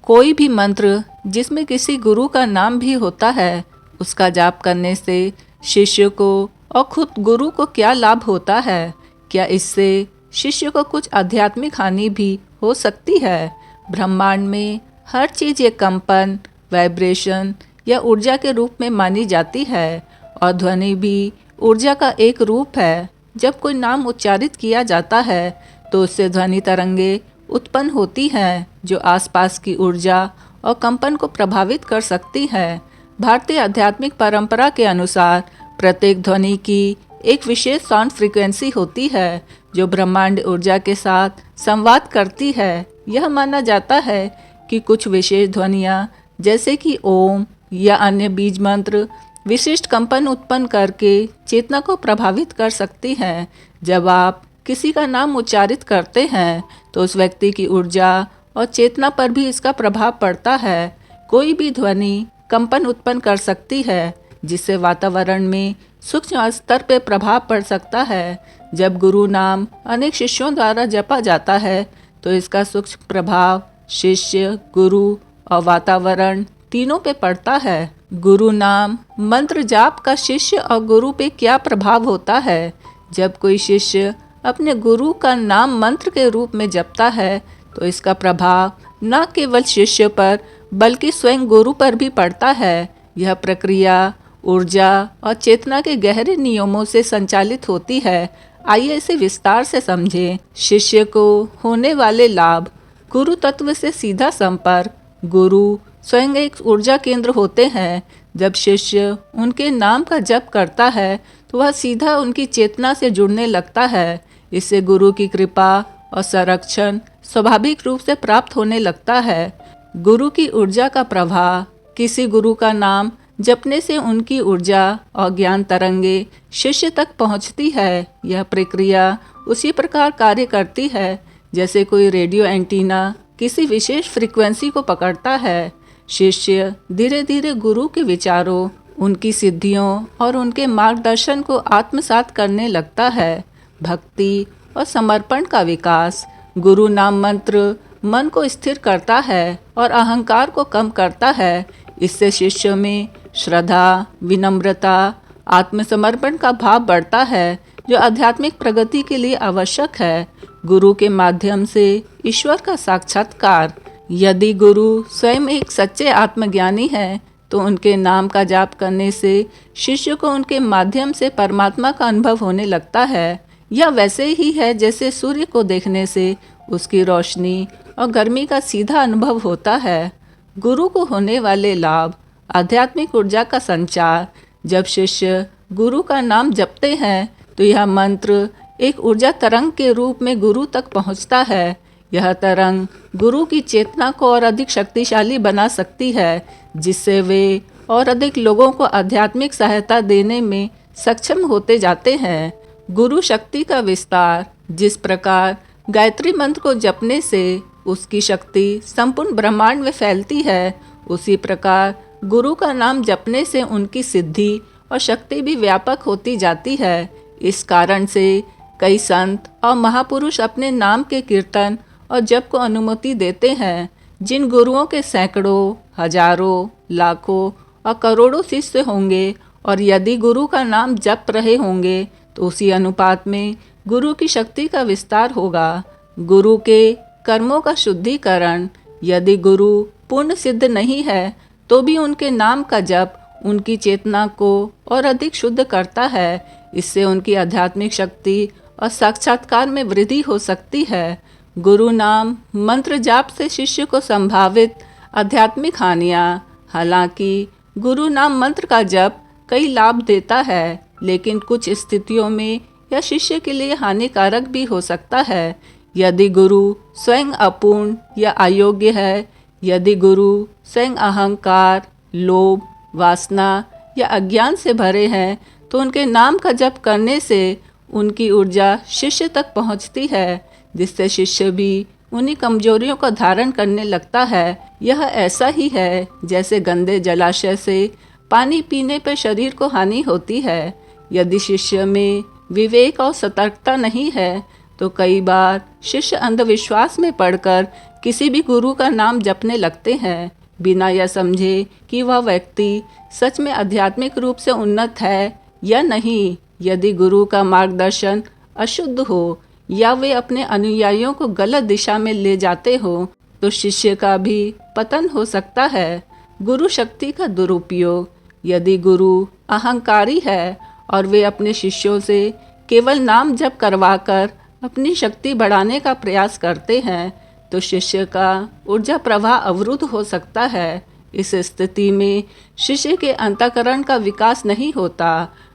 कोई भी मंत्र जिसमें किसी गुरु का नाम भी होता है, उसका जाप करने से शिष्य को और खुद गुरु को क्या लाभ होता है? क्या इससे शिष्य को कुछ आध्यात्मिक हानि भी हो सकती है? ब्रह्मांड में हर चीज़ एक कंपन, वाइब्रेशन या ऊर्जा के रूप में मानी जाती है और ध्वनि भी ऊर्जा का एक रूप है। जब कोई नाम उच्चारित किया जाता है तो उससे ध्वनि तरंगे उत्पन्न होती हैं जो आसपास की ऊर्जा और कंपन को प्रभावित कर सकती हैं। भारतीय आध्यात्मिक परंपरा के अनुसार प्रत्येक ध्वनि की एक विशेष साउंड फ्रीक्वेंसी होती है जो ब्रह्मांड ऊर्जा के साथ संवाद करती है। यह माना जाता है कि कुछ विशेष ध्वनियाँ जैसे कि ओम या अन्य बीज मंत्र विशिष्ट कंपन उत्पन्न करके चेतना को प्रभावित कर सकती हैं। जब आप किसी का नाम उच्चारित करते हैं तो उस व्यक्ति की ऊर्जा और चेतना पर भी इसका प्रभाव पड़ता है। कोई भी ध्वनि कंपन उत्पन्न कर सकती है जिससे वातावरण में सूक्ष्म स्तर पर प्रभाव पड़ सकता है। जब गुरु नाम अनेक शिष्यों द्वारा जपा जाता है तो इसका सूक्ष्म प्रभाव शिष्य, गुरु और वातावरण तीनों पे पड़ता है। गुरु नाम मंत्र जाप का शिष्य और गुरु पे क्या प्रभाव होता है? जब कोई शिष्य अपने गुरु का नाम मंत्र के रूप में जपता है तो इसका प्रभाव न केवल शिष्य पर बल्कि स्वयं गुरु पर भी पड़ता है। यह प्रक्रिया ऊर्जा और चेतना के गहरे नियमों से संचालित होती है। आइए इसे विस्तार से समझें। शिष्य को होने वाले लाभ। गुरु तत्व से सीधा संपर्क। गुरु स्वयं एक ऊर्जा केंद्र होते हैं। जब शिष्य उनके नाम का जप करता है तो वह सीधा उनकी चेतना से जुड़ने लगता है। इससे गुरु की कृपा और संरक्षण स्वाभाविक रूप से प्राप्त होने लगता है। गुरु की ऊर्जा का प्रवाह। किसी गुरु का नाम जपने से उनकी ऊर्जा और ज्ञान तरंगे शिष्य तक पहुंचती है। यह प्रक्रिया उसी प्रकार कार्य करती है जैसे कोई रेडियो एंटीना किसी विशेष फ्रीक्वेंसी को पकड़ता है। शिष्य धीरे धीरे गुरु के विचारों, उनकी सिद्धियों और उनके मार्गदर्शन को आत्मसात करने लगता है। भक्ति और समर्पण का विकास। गुरु नाम मंत्र मन को स्थिर करता है और अहंकार को कम करता है। इससे शिष्य में श्रद्धा, विनम्रता, आत्मसमर्पण का भाव बढ़ता है जो आध्यात्मिक प्रगति के लिए आवश्यक है। गुरु के माध्यम से ईश्वर का साक्षात्कार। यदि गुरु स्वयं एक सच्चे आत्मज्ञानी हैं तो उनके नाम का जाप करने से शिष्य को उनके माध्यम से परमात्मा का अनुभव होने लगता है। यह वैसे ही है जैसे सूर्य को देखने से उसकी रोशनी और गर्मी का सीधा अनुभव होता है। गुरु को होने वाले लाभ। आध्यात्मिक ऊर्जा का संचार। जब शिष्य गुरु का नाम जपते हैं तो यह मंत्र एक ऊर्जा तरंग के रूप में गुरु तक पहुंचता है। यह तरंग गुरु की चेतना को और अधिक शक्तिशाली बना सकती है जिससे वे और अधिक लोगों को आध्यात्मिक सहायता देने में सक्षम होते जाते हैं। गुरु शक्ति का विस्तार। जिस प्रकार गायत्री मंत्र को जपने से उसकी शक्ति संपूर्ण ब्रह्मांड में फैलती है, उसी प्रकार गुरु का नाम जपने से उनकी सिद्धि और शक्ति भी व्यापक होती जाती है। इस कारण से कई संत और महापुरुष अपने नाम के कीर्तन और जप को अनुमति देते हैं। जिन गुरुओं के सैकड़ों, हजारों, लाखों और करोड़ों शिष्य होंगे और यदि गुरु का नाम जप रहे होंगे तो उसी अनुपात में गुरु की शक्ति का विस्तार होगा। गुरु के कर्मों का शुद्धिकरण। यदि गुरु पूर्ण सिद्ध नहीं है तो भी उनके नाम का जप उनकी चेतना को और अधिक शुद्ध करता है। इससे उनकी आध्यात्मिक शक्ति और साक्षात्कार में वृद्धि हो सकती है। गुरु नाम मंत्र जाप से शिष्य को संभावित आध्यात्मिक हानियाँ। हालांकि गुरु नाम मंत्र का जप कई लाभ देता है, लेकिन कुछ स्थितियों में यह शिष्य के लिए हानिकारक भी हो सकता है। यदि गुरु स्वयं अपूर्ण या अयोग्य है, यदि गुरु स्वयं अहंकार, लोभ, वासना या अज्ञान से भरे हैं तो उनके नाम का जप करने से उनकी ऊर्जा शिष्य तक पहुंचती है जिससे शिष्य भी उन्हीं कमजोरियों को धारण करने लगता है। यह ऐसा ही है जैसे गंदे जलाशय से पानी पीने पर शरीर को हानि होती है। यदि शिष्य में विवेक और सतर्कता नहीं है तो कई बार शिष्य अंधविश्वास में पड़कर किसी भी गुरु का नाम जपने लगते हैं बिना यह समझे कि वह व्यक्ति सच में आध्यात्मिक रूप से उन्नत है या नहीं। यदि गुरु का मार्गदर्शन अशुद्ध हो या वे अपने अनुयायियों को गलत दिशा में ले जाते हो तो शिष्य का भी पतन हो सकता है। गुरु शक्ति का दुरुपयोग। यदि गुरु अहंकारी है और वे अपने शिष्यों से केवल नाम जप करवाकर अपनी शक्ति बढ़ाने का प्रयास करते हैं तो शिष्य का ऊर्जा प्रवाह अवरुद्ध हो सकता है। इस स्थिति में शिष्य के अंतःकरण का विकास नहीं होता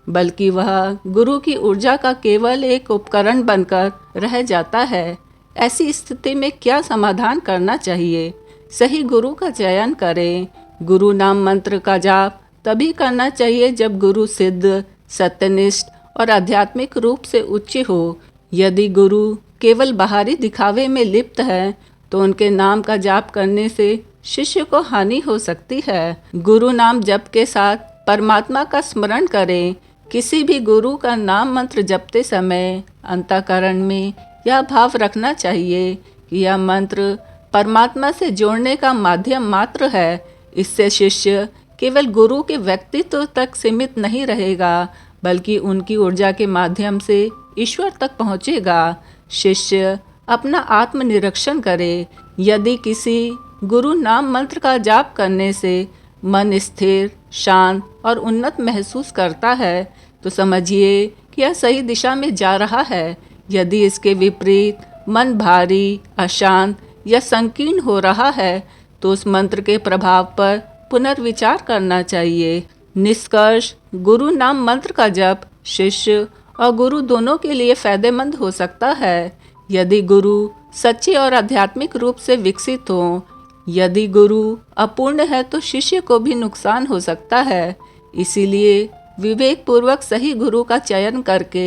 बल्कि वह गुरु की ऊर्जा का केवल एक उपकरण बनकर रह जाता है। ऐसी स्थिति में क्या समाधान करना चाहिए? सही गुरु का चयन करें। गुरु नाम मंत्र का जाप तभी करना चाहिए जब गुरु सिद्ध, सत्यनिष्ठ और आध्यात्मिक रूप से उच्च हो। यदि गुरु केवल बाहरी दिखावे में लिप्त है तो उनके नाम का जाप करने से शिष्य को हानि हो सकती है। गुरु नाम जप के साथ परमात्मा का स्मरण करें। किसी भी गुरु का नाम मंत्र जपते समय अंतःकरण में यह भाव रखना चाहिए कि यह मंत्र परमात्मा से जोड़ने का माध्यम मात्र है। इससे शिष्य केवल गुरु के व्यक्तित्व तक सीमित नहीं रहेगा बल्कि उनकी ऊर्जा के माध्यम से ईश्वर तक पहुँचेगा। शिष्य अपना आत्मनिरीक्षण करे। यदि किसी गुरु नाम मंत्र का जाप करने से मन स्थिर, शांत और उन्नत महसूस करता है तो समझिए कि यह सही दिशा में जा रहा है। यदि इसके विपरीत मन भारी, अशांत या संकीर्ण हो रहा है तो उस मंत्र के प्रभाव पर पुनर्विचार करना चाहिए। निष्कर्ष, गुरु नाम मंत्र का जप शिष्य और गुरु दोनों के लिए फायदेमंद हो सकता है यदि गुरु सच्चे और आध्यात्मिक रूप से विकसित हो। यदि गुरु अपूर्ण है तो शिष्य को भी नुकसान हो सकता है। इसीलिए विवेक पूर्वक सही गुरु का चयन करके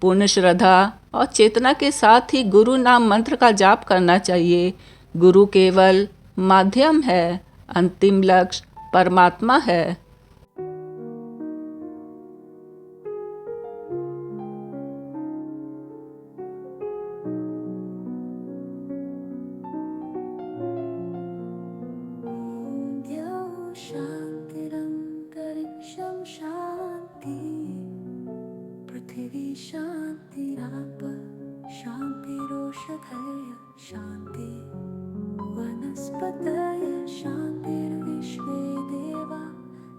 पूर्ण श्रद्धा और चेतना के साथ ही गुरु नाम मंत्र का जाप करना चाहिए। गुरु केवल माध्यम है, अंतिम लक्ष्य परमात्मा है। शान्तिरन्तरिक्षं शान्ति पृथिवी शान्तिराप शान्तिरोषधय शान्ति वनस्पतय शान्तिर्विश्वे देवा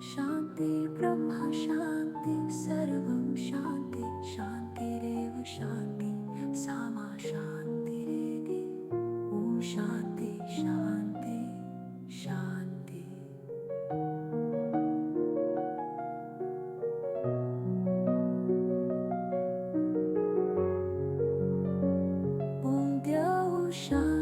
शान्ति ब्रह्म शान्ति सर्वं शान्ति शान्तिरेव शान्ति सामा शान्तिरेधि ॐ शान्ति शान्ति शान्ति। ॐ द्यौः शान्ति।